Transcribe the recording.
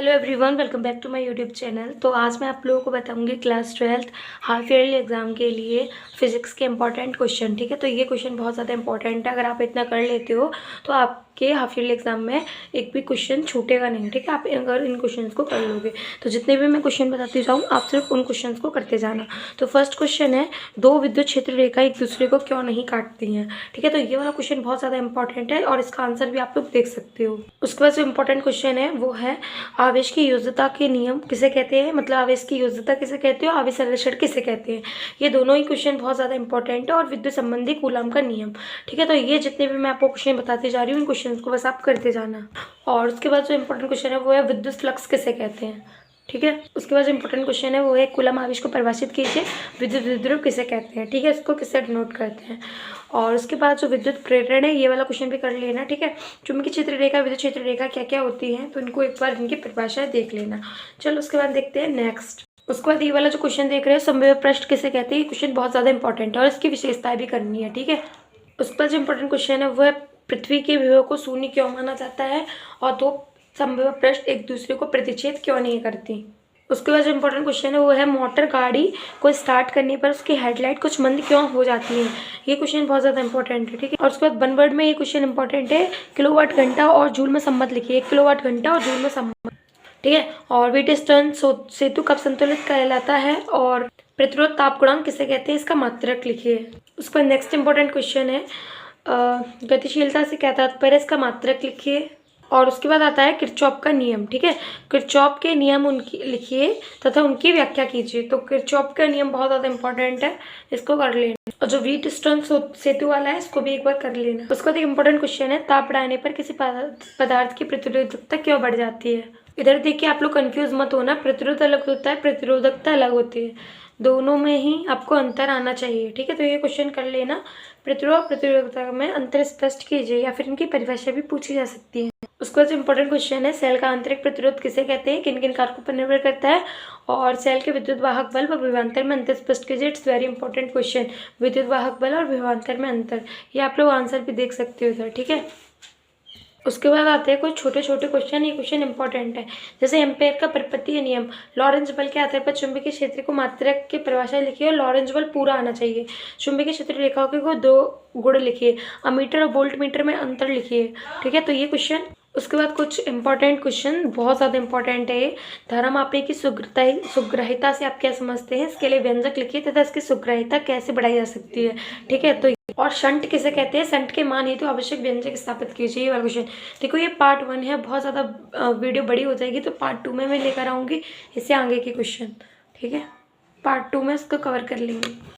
Hello everyone, welcome back to my YouTube channel. तो आज मैं आप लोगों को बताऊंगी class 12th half yearly exam के लिए फिजिक्स के इंपॉर्टेंट क्वेश्चन। ठीक है, तो ये क्वेश्चन बहुत ज़्यादा इंपॉर्टेंट है। अगर आप इतना कर लेते हो तो आपके हाफ ईयरली एग्जाम में एक भी क्वेश्चन छूटेगा नहीं। ठीक है, आप अगर इन क्वेश्चन को कर लोगे तो जितने भी मैं क्वेश्चन बताती जाऊँ आप सिर्फ उन क्वेश्चन को करते जाना। तो फर्स्ट क्वेश्चन है, दो विद्युत क्षेत्र रेखा एक दूसरे को क्यों नहीं काटती हैं। ठीक है, तो ये वाला क्वेश्चन बहुत ज़्यादा इंपॉर्टेंट है और इसका आंसर भी आप लोग देख सकते हो। उसके बाद जो इंपॉर्टेंट क्वेश्चन है वो है, आवेश की योज्यता के नियम किसे कहते हैं, मतलब आवेश की योज्यता किसे कहते हो, आवेश संरक्षण किसे कहते हैं। ये दोनों ही क्वेश्चन बहुत ज़्यादा इंपॉर्टेंट है और विद्युत संबंधी कूलम का नियम। ठीक है, तो ये जितने भी मैं आपको क्वेश्चन बताते जा रही हूँ इन क्वेश्चन को बस आप करते जाना। और उसके बाद जो इंपॉर्टेंट क्वेश्चन है वो है, विद्युत फ्लक्स किसे कहते हैं। ठीक है, उसके बाद जो इंपॉर्टेंट क्वेश्चन है वो है, कूलम आवेश को परिभाषित कीजिए, विद्युत विद्युत किसे कहते हैं। ठीक है, इसको किससे डिनोट करते हैं। और उसके बाद जो विद्युत प्रेरण है ये वाला क्वेश्चन भी कर लेना। ठीक है, चुंबकीय क्षेत्र रेखा, विद्युत क्षेत्र रेखा क्या क्या होती है, तो इनको एक बार इनकी परिभाषा देख लेना। चलो उसके बाद देखते हैं नेक्स्ट। उसके बाद ये वाला जो क्वेश्चन देख रहे हैं, समविभव पृष्ठ किसे कहते हैं। ये क्वेश्चन बहुत ज़्यादा इंपॉर्टेंट है और इसकी विशेषताएं भी करनी है। ठीक है, उसके बाद जो इंपॉर्टेंट क्वेश्चन है वो है, पृथ्वी के विभव को शून्य क्यों माना जाता है और दो समविभव पृष्ठ एक दूसरे को प्रतिच्छेद क्यों नहीं करती। उसके बाद जो इंपॉर्टेंट क्वेश्चन है वो है, मोटर गाड़ी को स्टार्ट करने पर उसकी हेडलाइट कुछ मंद क्यों हो जाती है। ये क्वेश्चन बहुत ज़्यादा इंपॉर्टेंट है। ठीक है, और उसके बाद 1 वर्ड में ये क्वेश्चन इंपॉर्टेंट है, किलोवाट घंटा और जूल में संबंध लिखिए। किलोवाट घंटा और जूल में संबंध। ठीक है, और व्हीटस्टोन सेतु कब संतुलित कहलाता है और प्रतिरोध ताप गुणांक किसे कहते हैं, इसका मात्रक लिखिए। उसके बाद नेक्स्ट इंपॉर्टेंट क्वेश्चन है, गतिशीलता से क्या तात्पर्य, इसका मात्रक लिखिए। और उसके बाद आता है किरचॉफ का नियम। ठीक है, किरचॉफ के नियम उनकी लिखिए तथा उनकी व्याख्या कीजिए। तो किरचॉफ का नियम बहुत ज़्यादा इंपॉर्टेंट है, इसको कर लेना। और जो व्हीटस्टोन सेतु वाला है इसको भी एक बार कर लेना। उसके बाद एक इंपॉर्टेंट क्वेश्चन है, ताप बढ़ाने पर किसी पदार्थ की प्रतिरोधकता क्यों बढ़ जाती है। इधर देखिए आप लोग कंफ्यूज मत होना, प्रतिरोध अलग होता है, प्रतिरोधकता अलग होती है, दोनों में ही आपको अंतर आना चाहिए। ठीक है, तो ये क्वेश्चन कर लेना। प्रतिरोध प्रतिरोधकता में अंतर स्पष्ट कीजिए या फिर इनकी परिभाषा भी पूछी जा सकती है। उसके बाद इंपॉर्टेंट क्वेश्चन है, सेल का आंतरिक प्रतिरोध किसे कहते हैं, किन किन कारकों पर निर्भर करता है और सेल के विद्युत वाहक बल व विभवांतर में अंतर स्पष्ट कीजिए। इट्स वेरी इंपॉर्टेंट क्वेश्चन, विद्युत वाहक बल और विभवांतर में अंतर, ये आप लोग आंसर भी देख सकते हो इधर। ठीक है, उसके बाद आते हैं कुछ छोटे छोटे क्वेश्चन। ये क्वेश्चन इंपॉर्टेंट है, जैसे एम्पेयर का परपत्तीय नियम, लॉरेंज बल के आधार पर चुंबकीय क्षेत्र को मात्रक की परिभाषा लिखिए और लॉरेंज बल पूरा आना चाहिए। चुंबकीय क्षेत्र रेखाओं को 2 गुण लिखिए, अमीटर और वोल्ट मीटर में अंतर लिखिए। ठीक है, तो ये क्वेश्चन। उसके बाद कुछ इंपॉर्टेंट क्वेश्चन, बहुत ज़्यादा इंपॉर्टेंट है ये, धारा मापे की सुग्राह्यता से आप क्या समझते हैं, इसके लिए व्यंजक लिखिए तथा इसकी सुग्राह्यता कैसे बढ़ाई जा सकती है। ठीक है, तो और शंट किसे कहते हैं, शंट के मान हेतु आवश्यक व्यंजक स्थापित कीजिए। ये वाला क्वेश्चन देखो, ये पार्ट 1 है, बहुत ज़्यादा वीडियो बड़ी हो जाएगी तो पार्ट 2 में मैं लेकर आऊँगी इससे आगे के क्वेश्चन। ठीक है, पार्ट 2 में इसको कवर कर लेंगे।